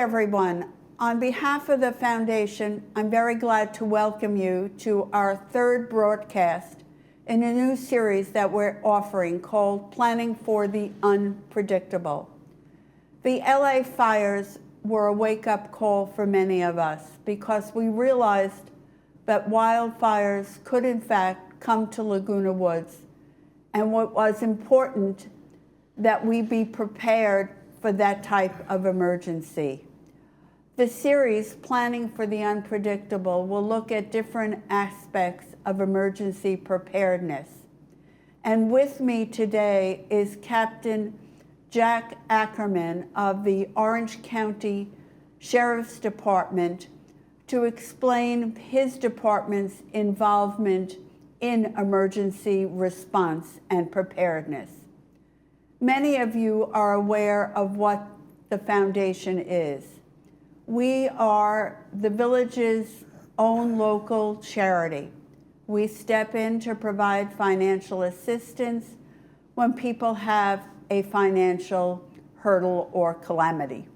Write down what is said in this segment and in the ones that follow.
everyone. On behalf of the Foundation, I'm very glad to welcome you to our third broadcast in a new series that we're offering called Planning for the Unpredictable. The LA fires were a wake-up call for many of us because we realized that wildfires could in fact come to Laguna Woods, and what was important that we be prepared for that type of emergency. The series, Planning for the Unpredictable, will look at different aspects of emergency preparedness. And with me today is Captain Jack Ackerman of the Orange County Sheriff's Department to explain his department's involvement in emergency response and preparedness. Many of you are aware of what the Foundation is. We are the village's own local charity. We step in to provide financial assistance when people have a financial hurdle or calamity.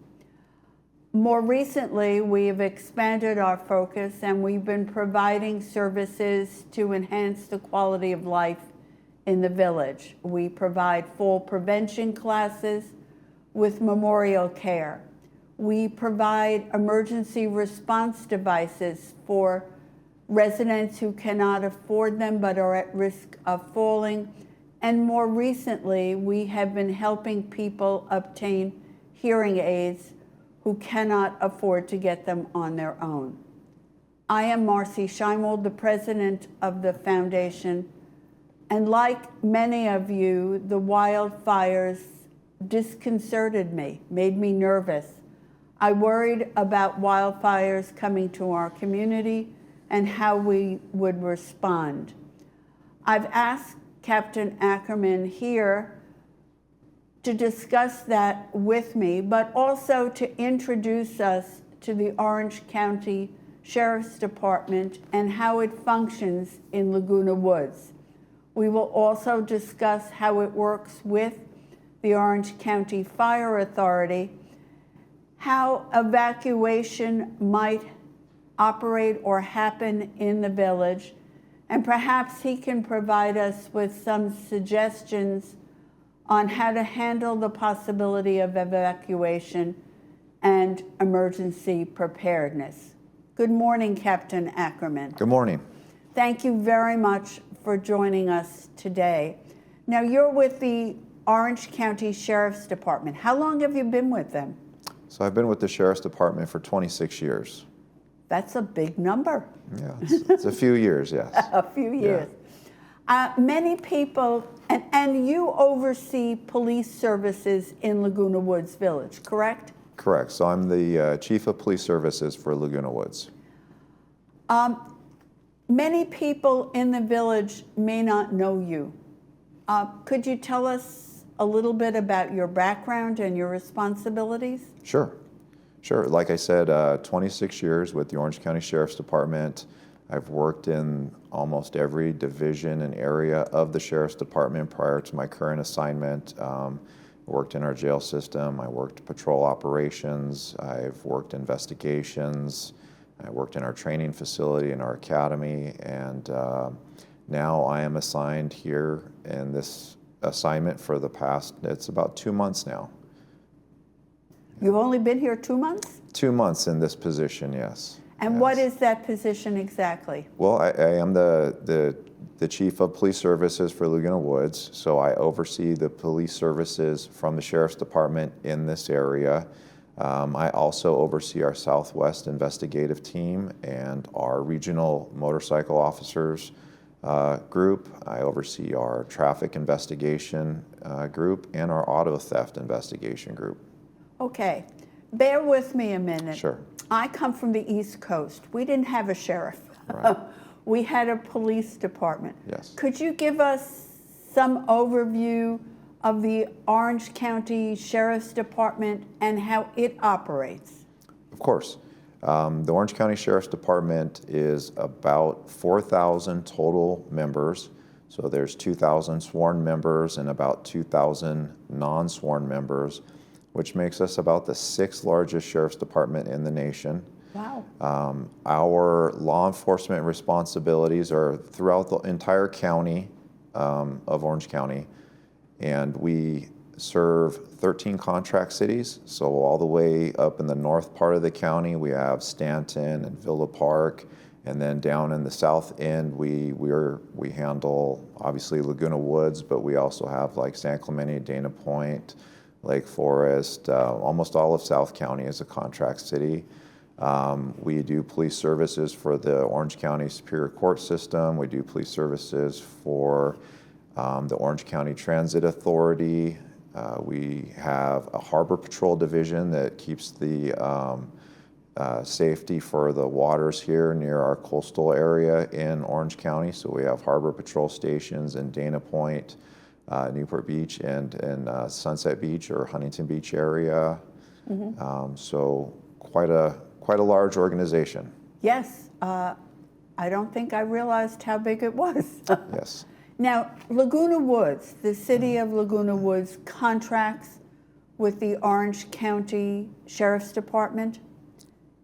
More recently, we've expanded our focus and we've been providing services to enhance the quality of life in the village. We provide fall prevention classes with memorial care. We provide emergency response devices for residents who cannot afford them but are at risk of falling. And more recently, we have been helping people obtain hearing aids who cannot afford to get them on their own. I am Marcy Scheimold, the president of the Foundation, and like many of you, the wildfires disconcerted me, made me nervous. I worried about wildfires coming to our community and how we would respond. I've asked Captain Ackerman here to discuss that with me, but also to introduce us to the Orange County Sheriff's Department and how it functions in Laguna Woods. We will also discuss how it works with the Orange County Fire Authority, how evacuation might operate or happen in the village, and perhaps he can provide us with some suggestions on how to handle the possibility of evacuation and emergency preparedness. Good morning, Captain Ackerman. Good morning. Thank you very much for joining us today. Now, you're with the Orange County Sheriff's Department. How long have you been with them? So I've been with the Sheriff's Department for 26 years. That's a big number. Yeah, it's a few years, yes. A few years. Yeah. Many people, and you oversee police services in Laguna Woods Village, correct? Correct. So I'm the Chief of Police Services for Laguna Woods. Many people in the village may not know you. Could you tell us a little bit about your background and your responsibilities? Sure. Like I said, 26 years with the Orange County Sheriff's Department. I've worked in almost every division and area of the Sheriff's Department prior to my current assignment. I worked in our jail system. I worked patrol operations. I've worked investigations. I worked in our training facility in our academy, and now I am assigned here in this assignment for the past, it's about 2 months now. You've only been here 2 months? 2 months in this position, yes. And yes. What is that position exactly? Well, I am the Chief of Police Services for Laguna Woods, so I oversee the police services from the Sheriff's Department in this area. I also oversee our Southwest investigative team and our regional motorcycle officers group. I oversee our traffic investigation group and our auto theft investigation group. Okay, bear with me a minute. Sure. I come from the East Coast. We didn't have a sheriff. Right. We had a police department. Yes. Could you give us some overview of the Orange County Sheriff's Department and how it operates? Of course. The Orange County Sheriff's Department is about 4,000 total members. So there's 2,000 sworn members and about 2,000 non-sworn members. which makes us about the 6th largest sheriff's department in the nation. Wow. Our law enforcement responsibilities are throughout the entire county of Orange County, and we serve 13 contract cities. So all the way up in the north part of the county, we have Stanton and Villa Park, and then down in the south end, we handle obviously Laguna Woods, but we also have like San Clemente, Dana Point, Lake Forest. Almost all of South County is a contract city. We do police services for the Orange County Superior Court System. We do police services for the Orange County Transit Authority. We have a Harbor Patrol Division that keeps the safety for the waters here near our coastal area in Orange County. So we have Harbor Patrol stations in Dana Point, Newport Beach, and Sunset Beach or Huntington Beach area. So quite a large organization. Yes. I don't think I realized how big it was. Yes. Now, Laguna Woods, the city of Laguna Woods contracts with the Orange County Sheriff's Department?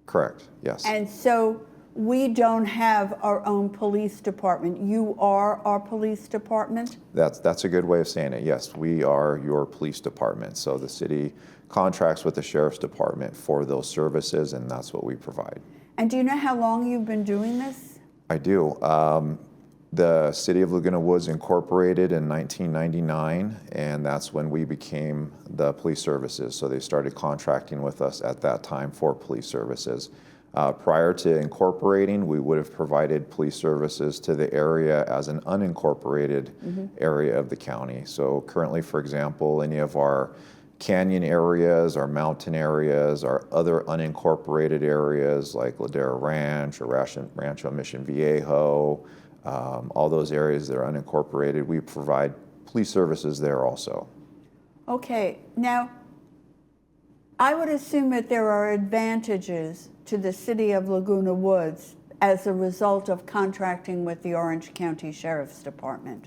Correct, yes. And so we don't have our own police department. You are our police department? That's a good way of saying it. Yes, we are your police department. So the city contracts with the sheriff's department for those services, and that's what we provide. And do you know how long you've been doing this? I do. The city of Laguna Woods incorporated in 1999, and that's when we became the police services. So they started contracting with us at that time for police services. Prior to incorporating, we would have provided police services to the area as an unincorporated area of the county. So currently, for example, any of our canyon areas, our mountain areas, our other unincorporated areas like Ladera Ranch or Rancho Mission Viejo, all those areas that are unincorporated, we provide police services there also. Okay, now, I would assume that there are advantages to the city of Laguna Woods as a result of contracting with the Orange County Sheriff's Department.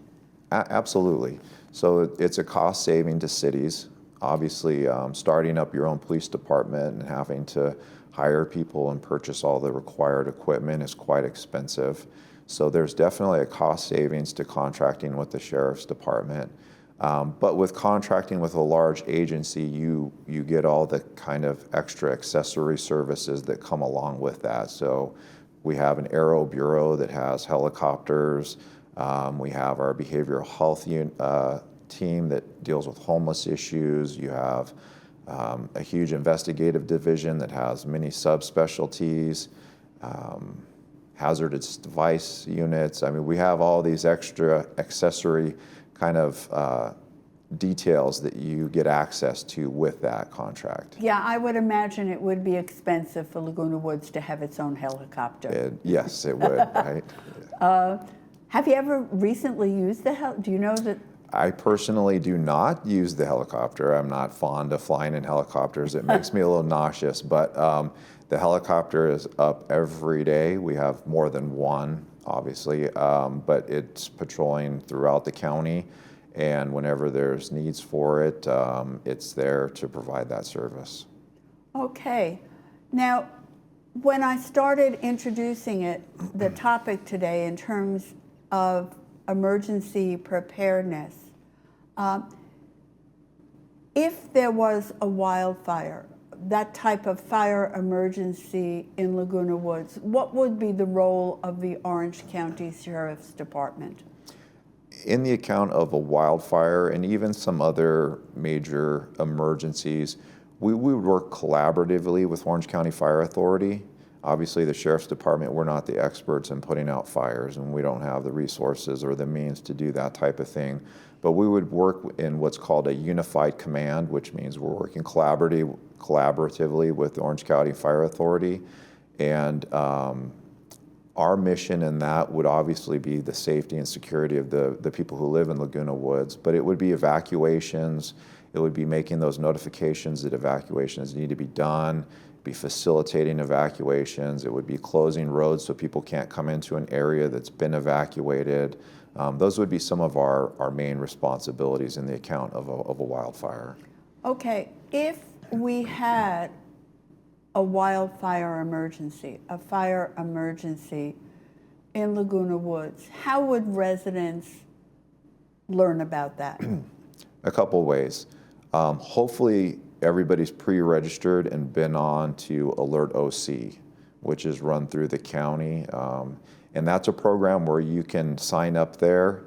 Absolutely. So it's a cost saving to cities. Obviously, starting up your own police department and having to hire people and purchase all the required equipment is quite expensive. So there's definitely a cost savings to contracting with the sheriff's department. But with contracting with a large agency, you get all the kind of extra accessory services that come along with that. So we have an aero bureau that has helicopters. We have our behavioral health team that deals with homeless issues. You have a huge investigative division that has many subspecialties. Hazardous device units. I mean, we have all these extra accessory kind of details that you get access to with that contract. Yeah, I would imagine it would be expensive for Laguna Woods to have its own helicopter. Yes, it would, right? Have you ever recently used do you know that? I personally do not use the helicopter. I'm not fond of flying in helicopters. It makes me a little nauseous, but the helicopter is up every day. We have more than one, obviously, but it's patrolling throughout the county, and whenever there's needs for it, it's there to provide that service. Okay. Now, when I started introducing the topic today in terms of emergency preparedness, if there was a wildfire, that type of fire emergency in Laguna Woods, what would be the role of the Orange County Sheriff's Department? In the account of a wildfire and even some other major emergencies, we would work collaboratively with Orange County Fire Authority. Obviously, the Sheriff's Department, we're not the experts in putting out fires, and we don't have the resources or the means to do that type of thing. But we would work in what's called a unified command, which means we're working collaboratively with the Orange County Fire Authority. And our mission in that would obviously be the safety and security of the people who live in Laguna Woods, but it would be evacuations. It would be making those notifications that evacuations need to be done, be facilitating evacuations. It would be closing roads so people can't come into an area that's been evacuated. Those would be some of our main responsibilities in the account of a wildfire. Okay, if we had a wildfire emergency, a fire emergency in Laguna Woods, how would residents learn about that? A couple ways. Hopefully, everybody's pre-registered and been on to Alert OC, which is run through the county. And that's a program where you can sign up there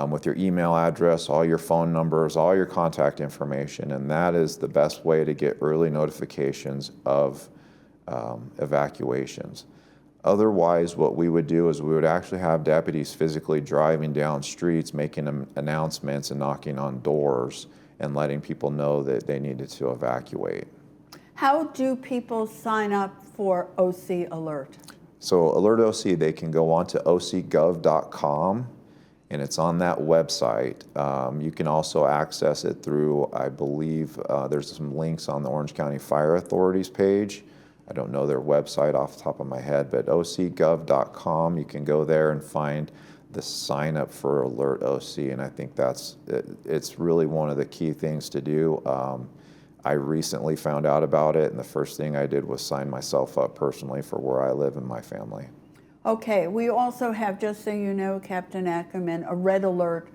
with your email address, all your phone numbers, all your contact information, and that is the best way to get early notifications of evacuations. Otherwise, what we would do is we would actually have deputies physically driving down streets, making announcements and knocking on doors and letting people know that they needed to evacuate. How do people sign up for OC Alert? So Alert OC, they can go on to ocgov.com, and it's on that website. You can also access it through, I believe, there's some links on the Orange County Fire Authority's page. I don't know their website off the top of my head, but ocgov.com, you can go there and find the sign up for Alert OC, and I think it's really one of the key things to do. I recently found out about it, and the first thing I did was sign myself up personally for where I live and my family. Okay, we also have, just so you know, Captain Ackerman, a red alert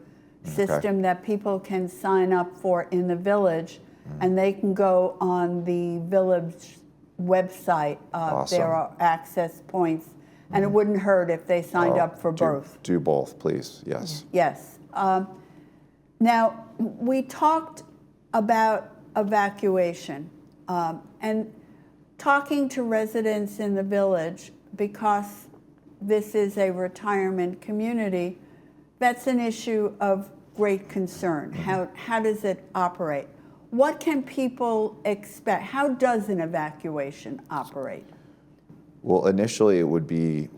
system that people can sign up for in the village, and they can go on the village website. Awesome. There are access points, and it wouldn't hurt if they signed up for both. Do both, please. Yes. Yes. Now, we talked about evacuation and talking to residents in the village, because this is a retirement community, that's an issue of great concern. How does it operate? What can people expect? How does an evacuation operate? Well, initially it would be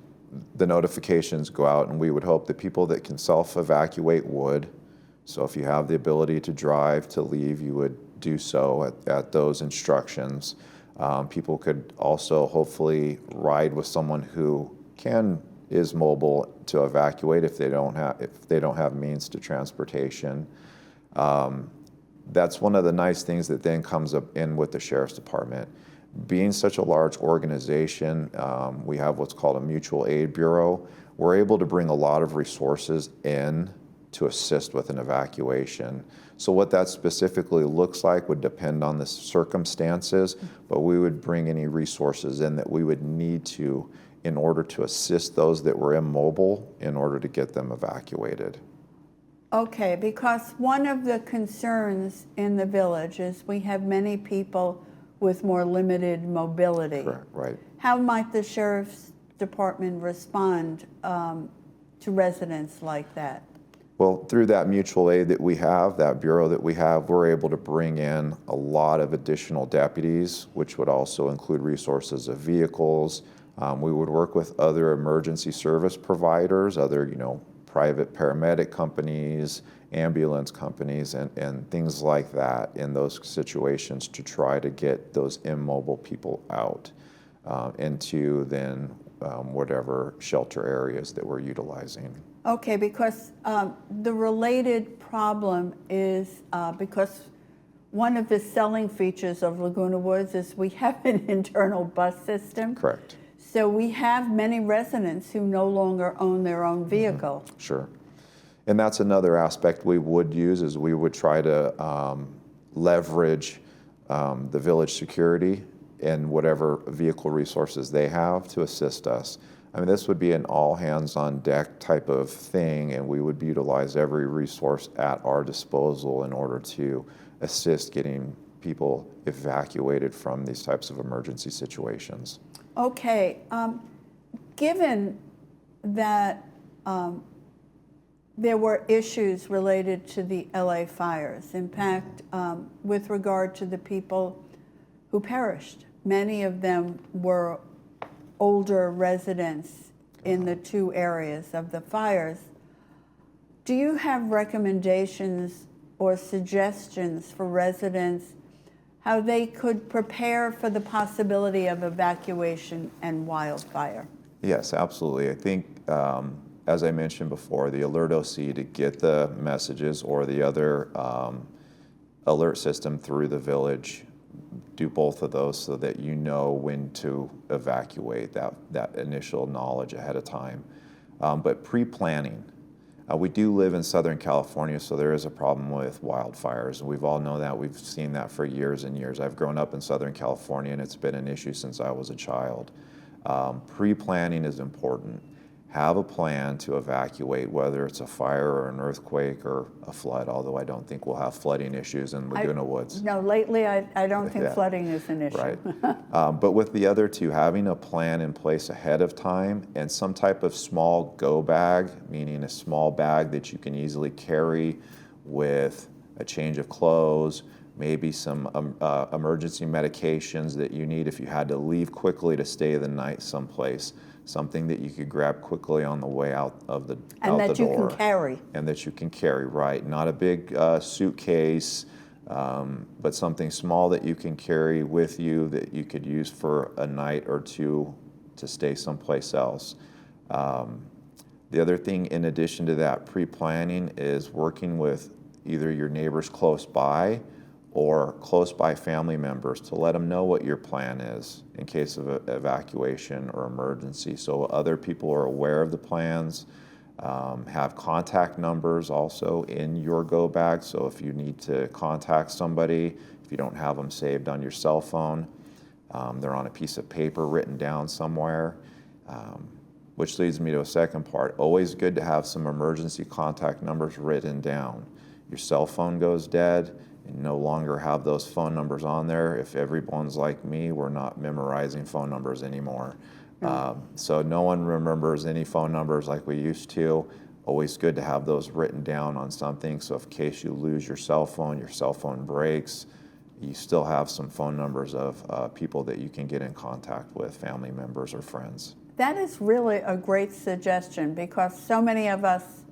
the notifications go out, and we would hope that people that can self-evacuate would. So if you have the ability to drive, to leave, you would do so at those instructions. People could also hopefully ride with someone who is mobile to evacuate if they don't have means to transportation. That's one of the nice things that then comes up in with the Sheriff's Department. Being such a large organization, we have what's called a mutual aid bureau. We're able to bring a lot of resources in to assist with an evacuation. So what that specifically looks like would depend on the circumstances, but we would bring any resources in that we would need to in order to assist those that were immobile in order to get them evacuated. Okay, because one of the concerns in the village is we have many people with more limited mobility. Correct, right. How might the Sheriff's Department respond to residents like that? Well, through that mutual aid that we have, that bureau that we have, we're able to bring in a lot of additional deputies, which would also include resources of vehicles. We would work with other emergency service providers, other, private paramedic companies, ambulance companies, and things like that in those situations to try to get those immobile people out into then whatever shelter areas that we're utilizing. Okay, because the related problem is because one of the selling features of Laguna Woods is we have an internal bus system. Correct. So we have many residents who no longer own their own vehicle. Sure. And that's another aspect we would use, is we would try to leverage the village security and whatever vehicle resources they have to assist us. I mean, this would be an all hands on deck type of thing, and we would utilize every resource at our disposal in order to assist getting people evacuated from these types of emergency situations. Okay, given that there were issues related to the LA fires, in fact, with regard to the people who perished, many of them were older residents in the two areas of the fires. Do you have recommendations or suggestions for residents how they could prepare for the possibility of evacuation and wildfire? Yes, absolutely. I think, as I mentioned before, the Alert OC to get the messages, or the other alert system through the village. Do both of those so that you know when to evacuate, that initial knowledge ahead of time. But pre-planning. We do live in Southern California, so there is a problem with wildfires. We've all know that. We've seen that for years and years. I've grown up in Southern California, and it's been an issue since I was a child. Pre-planning is important. Have a plan to evacuate, whether it's a fire or an earthquake or a flood, although I don't think we'll have flooding issues in Laguna Woods. No, lately I don't think flooding is an issue. Right. But with the other two, having a plan in place ahead of time and some type of small go bag, meaning a small bag that you can easily carry with a change of clothes, maybe some emergency medications that you need if you had to leave quickly to stay the night someplace. Something that you could grab quickly on the way out the door. And that you can carry. And that you can carry, right. Not a big suitcase, but something small that you can carry with you that you could use for a night or two to stay someplace else. The other thing in addition to that pre-planning is working with either your neighbors close by or close by family members to let them know what your plan is in case of evacuation or emergency. So other people are aware of the plans. Have contact numbers also in your go bag. So if you need to contact somebody, if you don't have them saved on your cell phone, they're on a piece of paper written down somewhere. Which leads me to a second part. Always good to have some emergency contact numbers written down. Your cell phone goes dead, and no longer have those phone numbers on there. If everyone's like me, we're not memorizing phone numbers anymore. So no one remembers any phone numbers like we used to. Always good to have those written down on something, so in case you lose your cell phone breaks, you still have some phone numbers of people that you can get in contact with, family members or friends. That is really a great suggestion because so many of us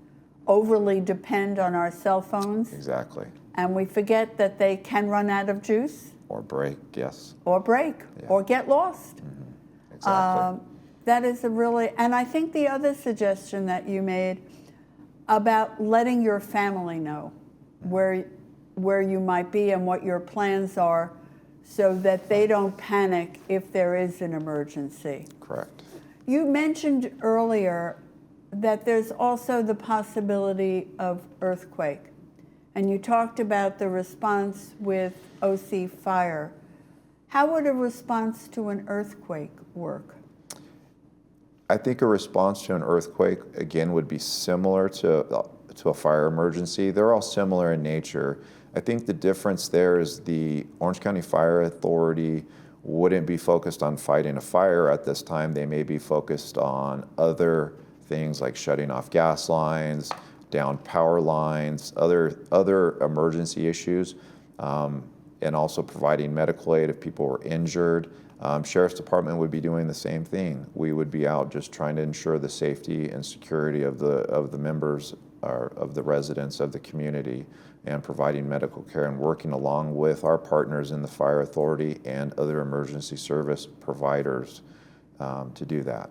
overly depend on our cell phones. Exactly. And we forget that they can run out of juice. Or break, yes. Or break, or get lost. Mm-hmm. Exactly. That is a really, and I think the other suggestion that you made about letting your family know where you might be and what your plans are so that they don't panic if there is an emergency. Correct. You mentioned earlier that there's also the possibility of earthquake. And you talked about the response with OC Fire. How would a response to an earthquake work? I think a response to an earthquake, again, would be similar to a fire emergency. They're all similar in nature. I think the difference there is the Orange County Fire Authority wouldn't be focused on fighting a fire at this time. They may be focused on other things like shutting off gas lines, down power lines, other emergency issues, and also providing medical aid if people were injured. Sheriff's Department would be doing the same thing. We would be out just trying to ensure the safety and security of the members or of the residents of the community and providing medical care and working along with our partners in the Fire Authority and other emergency service providers to do that.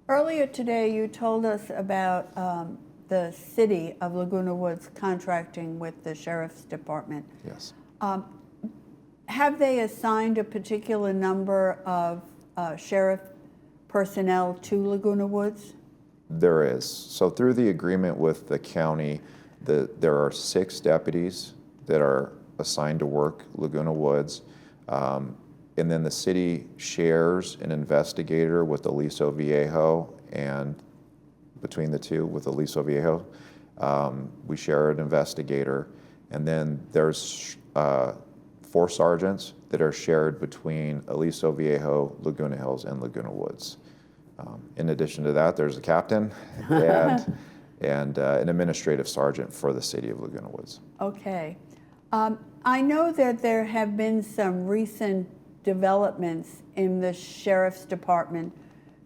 Earlier today, you told us about the city of Laguna Woods contracting with the Sheriff's Department. Yes. Have they assigned a particular number of sheriff personnel to Laguna Woods? There is. So through the agreement with the county, there are 6 deputies that are assigned to work Laguna Woods. And then the city shares an investigator with Aliso Viejo, and between the two with Aliso Viejo, we share an investigator. And then there's 4 sergeants that are shared between Aliso Viejo, Laguna Hills, and Laguna Woods. In addition to that, there's a captain and an administrative sergeant for the city of Laguna Woods. Okay. I know that there have been some recent developments in the Sheriff's Department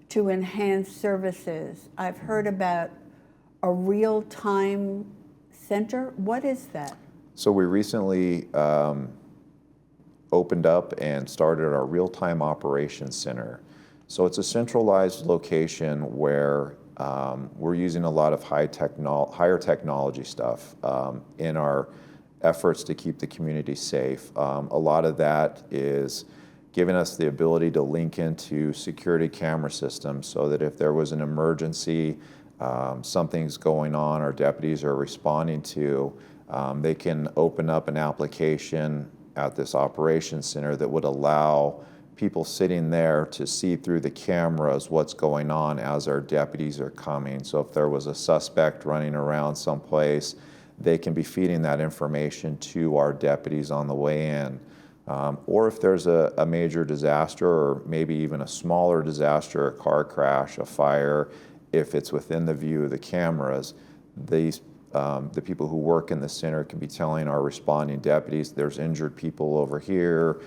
to enhance services. I've heard about a real-time center. What is that? So we recently opened up and started our real-time operations center. So it's a centralized location where we're using a lot of higher technology stuff in our efforts to keep the community safe. A lot of that is giving us the ability to link into security camera systems so that if there was an emergency, something's going on, our deputies are responding to, they can open up an application at this operations center that would allow people sitting there to see through the cameras what's going on as our deputies are coming. So if there was a suspect running around someplace, they can be feeding that information to our deputies on the way in. Or if there's a major disaster, or maybe even a smaller disaster, a car crash, a fire, if it's within the view of the cameras, the people who work in the center can be telling our responding deputies, there's injured people over here,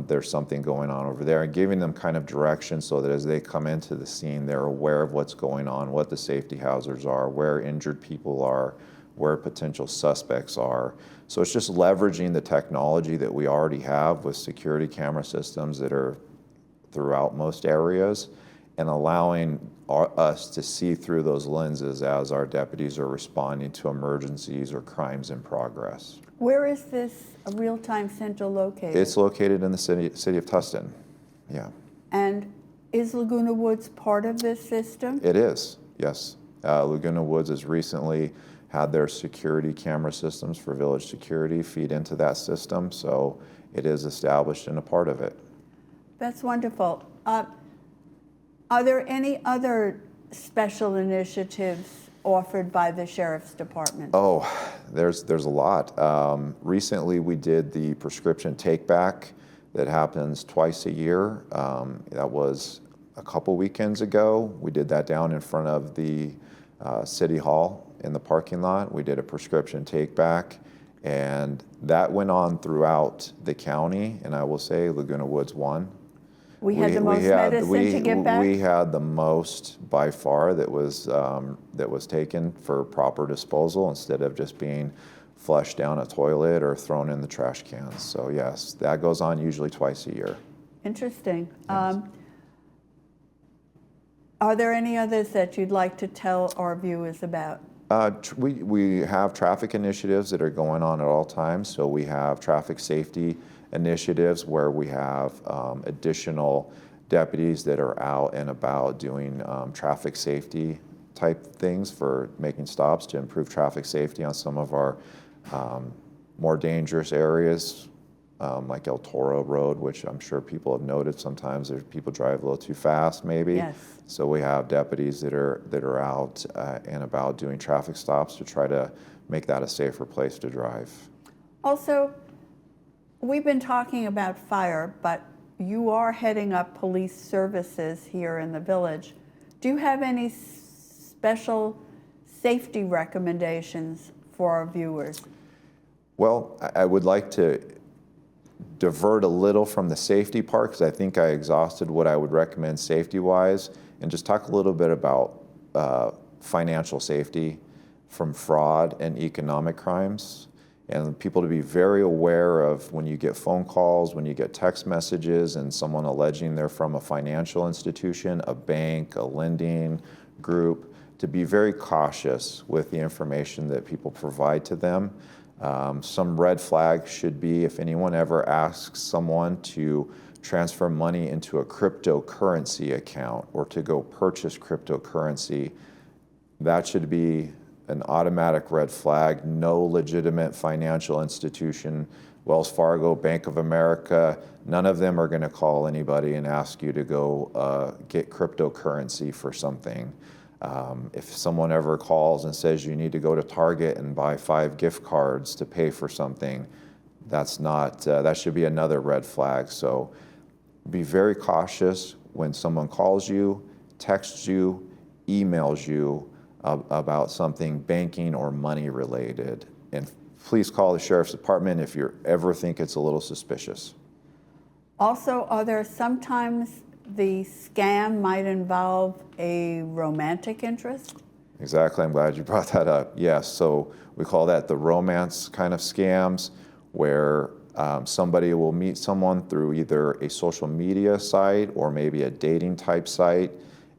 there's something going on over there, and giving them kind of direction so that as they come into the scene, they're aware of what's going on, what the safety hazards are, where injured people are, where potential suspects are. So it's just leveraging the technology that we already have with security camera systems that are throughout most areas, and allowing us to see through those lenses as our deputies are responding to emergencies or crimes in progress. Where is this real-time center located? It's located in the city of Tustin, yeah. And is Laguna Woods part of this system? It is, yes. Laguna Woods has recently had their security camera systems for village security feed into that system, so it is established and a part of it. That's wonderful. Are there any other special initiatives offered by the Sheriff's Department? Oh, there's a lot. Recently we did the prescription take back that happens twice a year. That was a couple weekends ago. We did that down in front of the City Hall in the parking lot. We did a prescription take back, and that went on throughout the county, and I will say Laguna Woods won. We had the most medicine to give back? We had the most by far that was taken for proper disposal instead of just being flushed down a toilet or thrown in the trash cans. So yes, that goes on usually twice a year. Interesting. Yes. Are there any others that you'd like to tell our viewers about? We have traffic initiatives that are going on at all times. So we have traffic safety initiatives where we have additional deputies that are out and about doing traffic safety type things for making stops to improve traffic safety on some of our more dangerous areas, like El Toro Road, which I'm sure people have noted sometimes there's people drive a little too fast maybe. Yes. So we have deputies that are out and about doing traffic stops to try to make that a safer place to drive. Also, we've been talking about fire, but you are heading up police services here in the village. Do you have any special safety recommendations for our viewers? Well, I would like to divert a little from the safety part because I think I exhausted what I would recommend safety-wise, and just talk a little bit about financial safety from fraud and economic crimes. And people to be very aware of when you get phone calls, when you get text messages and someone alleging they're from a financial institution, a bank, a lending group, to be very cautious with the information that people provide to them. Some red flags should be if anyone ever asks someone to transfer money into a cryptocurrency account or to go purchase cryptocurrency, that should be an automatic red flag. No legitimate financial institution, Wells Fargo, Bank of America, none of them are going to call anybody and ask you to go get cryptocurrency for something. If someone ever calls and says you need to go to Target and buy 5 gift cards to pay for something, that's not, that should be another red flag. So be very cautious when someone calls you, texts you, emails you about something banking or money related. And please call the Sheriff's Department if you ever think it's a little suspicious. Also, are there sometimes the scam might involve a romantic interest? Exactly, I'm glad you brought that up. Yes, so we call that the romance kind of scams, where somebody will meet someone through either a social media site or maybe a dating type site,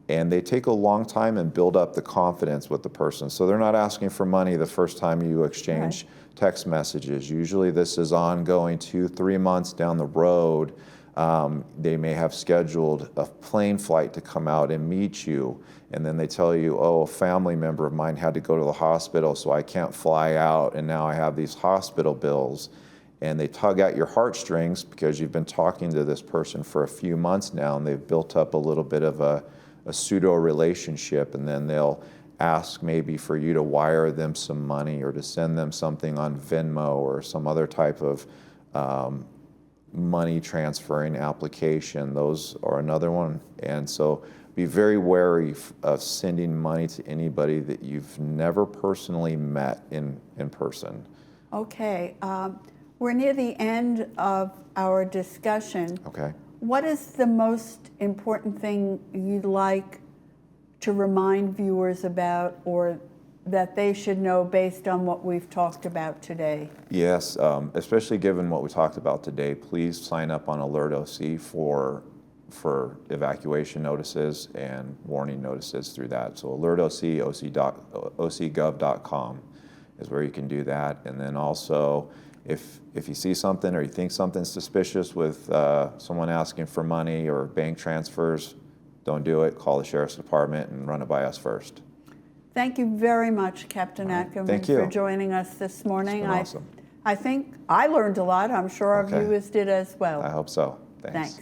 And they take a long time and build up the confidence with the person. So they're not asking for money the first time you exchange text messages. Usually this is ongoing 2-3 months down the road. They may have scheduled a plane flight to come out and meet you, and then they tell you, oh, a family member of mine had to go to the hospital, so I can't fly out, and now I have these hospital bills. And they tug at your heartstrings because you've been talking to this person for a few months now, and they've built up a little bit of a pseudo relationship, and then they'll ask maybe for you to wire them some money or to send them something on Venmo or some other type of money transferring application. Those are another one. And so be very wary of sending money to anybody that you've never personally met in person. Okay, we're near the end of our discussion. Okay. What is the most important thing you'd like to remind viewers about, or that they should know based on what we've talked about today? Yes, especially given what we talked about today, please sign up on Alert OC for evacuation notices and warning notices through that. So Alert OC, ocgov.com is where you can do that. And then also, if you see something or you think something's suspicious with someone asking for money or bank transfers, don't do it. Call the Sheriff's Department and run it by us first. Thank you very much, Captain Ackerman, for joining us this morning. It's been awesome. I think I learned a lot. I'm sure our viewers did as well. I hope so. Thanks.